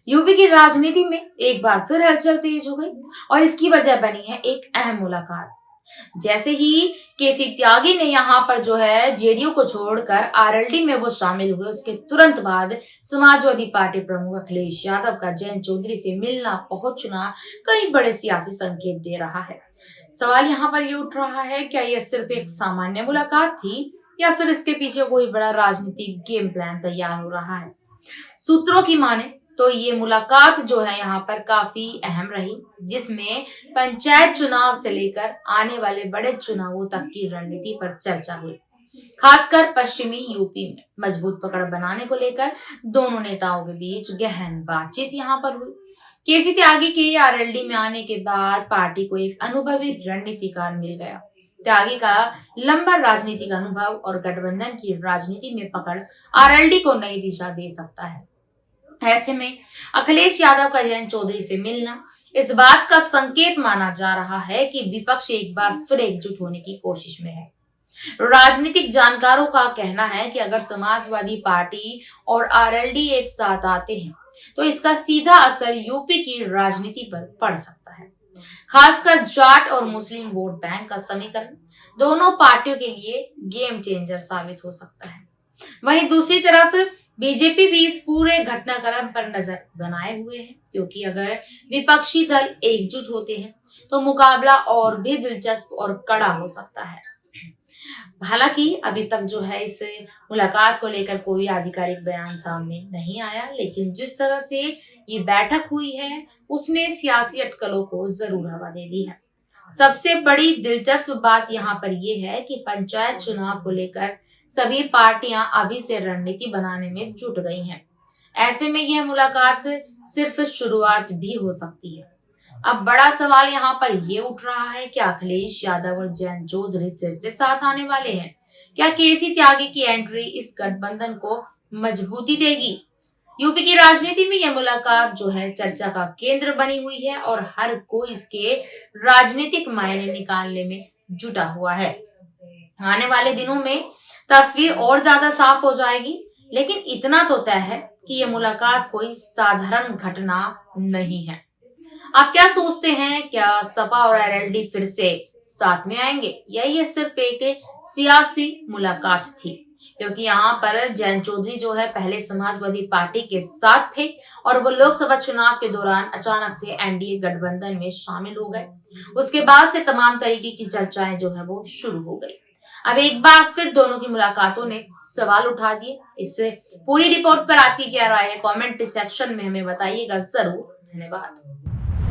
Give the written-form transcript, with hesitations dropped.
UP की राजनीति में एक बार फिर हलचल तेज हो गई और इसकी वजह बनी है एक अहम मुलाकात। जैसे ही केसी त्यागी ने यहाँ पर जो है जेडीयू को छोड़कर आरएलडी में वो शामिल हुए, उसके तुरंत बाद समाजवादी पार्टी प्रमुख अखिलेश यादव का जयंत चौधरी से मिलना पहुंचना कई बड़े सियासी संकेत दे रहा है। सवाल यहाँ पर ये उठ रहा है, क्या यह सिर्फ एक सामान्य मुलाकात थी या फिर इसके पीछे कोई बड़ा राजनीतिक गेम प्लान तैयार हो रहा है। सूत्रों की माने तो ये मुलाकात जो है यहाँ पर काफी अहम रही, जिसमें पंचायत चुनाव से लेकर आने वाले बड़े चुनावों तक की रणनीति पर चर्चा हुई। खासकर पश्चिमी यूपी में मजबूत पकड़ बनाने को लेकर दोनों नेताओं के बीच गहन बातचीत यहाँ पर हुई। केसी त्यागी के आरएलडी में आने के बाद पार्टी को एक अनुभवी रणनीतिकार मिल गया। त्यागी का लंबा राजनीतिक अनुभव और गठबंधन की राजनीति में पकड़ आरएलडी को नई दिशा दे सकता है। ऐसे में अखिलेश यादव का जयंत चौधरी से मिलना इस बात का संकेत माना जा रहा है कि विपक्ष एक बार फिर एकजुट होने की कोशिश में है। राजनीतिक जानकारों का कहना है कि अगर समाजवादी पार्टी और आरएलडी एक साथ आते हैं तो इसका सीधा असर यूपी की राजनीति पर पड़ सकता है। खासकर जाट और मुस्लिम वोट बैंक का समीकरण दोनों पार्टियों के लिए गेम चेंजर साबित हो सकता है। वहीं दूसरी तरफ बीजेपी भी इस पूरे घटनाक्रम पर नजर बनाए हुए है, क्योंकि अगर विपक्षी दल एकजुट होते हैं तो मुकाबला और भी दिलचस्प और कड़ा हो सकता है। हालांकि अभी तक जो है इस मुलाकात को लेकर कोई आधिकारिक बयान सामने नहीं आया, लेकिन जिस तरह से ये बैठक हुई है उसने सियासी अटकलों को जरूर हवा दे दी है। सबसे बड़ी दिलचस्प बात यहाँ पर यह है कि पंचायत चुनाव को लेकर सभी पार्टियां अभी से रणनीति बनाने में जुट गई हैं। ऐसे में यह मुलाकात सिर्फ शुरुआत भी हो सकती है। अब बड़ा सवाल यहाँ पर ये उठ रहा है, क्या अखिलेश यादव और जयंत चौधरी फिर से साथ आने वाले हैं? क्या केसी त्यागी की एंट्री इस गठबंधन को मजबूती देगी? यूपी की राजनीति में यह मुलाकात जो है चर्चा का केंद्र बनी हुई है और हर कोई इसके राजनीतिक मायने निकालने में जुटा हुआ है। आने वाले दिनों में तस्वीर और ज्यादा साफ हो जाएगी, लेकिन इतना तो तय है कि यह मुलाकात कोई साधारण घटना नहीं है। आप क्या सोचते हैं, क्या सपा और आरएलडी फिर से साथ में आएंगे या ये सिर्फ एक सियासी मुलाकात थी? क्योंकि यहाँ पर जयंत चौधरी जो है पहले समाजवादी पार्टी के साथ थे और वो लोकसभा चुनाव के दौरान अचानक से एनडीए गठबंधन में शामिल हो गए। उसके बाद से तमाम तरीके की चर्चाएं जो है वो शुरू हो गई। अब एक बार फिर दोनों की मुलाकातों ने सवाल उठा दिए। इससे पूरी रिपोर्ट पर आपकी क्या राय है? कमेंट सेक्शन में हमें बताइएगा जरूर। धन्यवाद।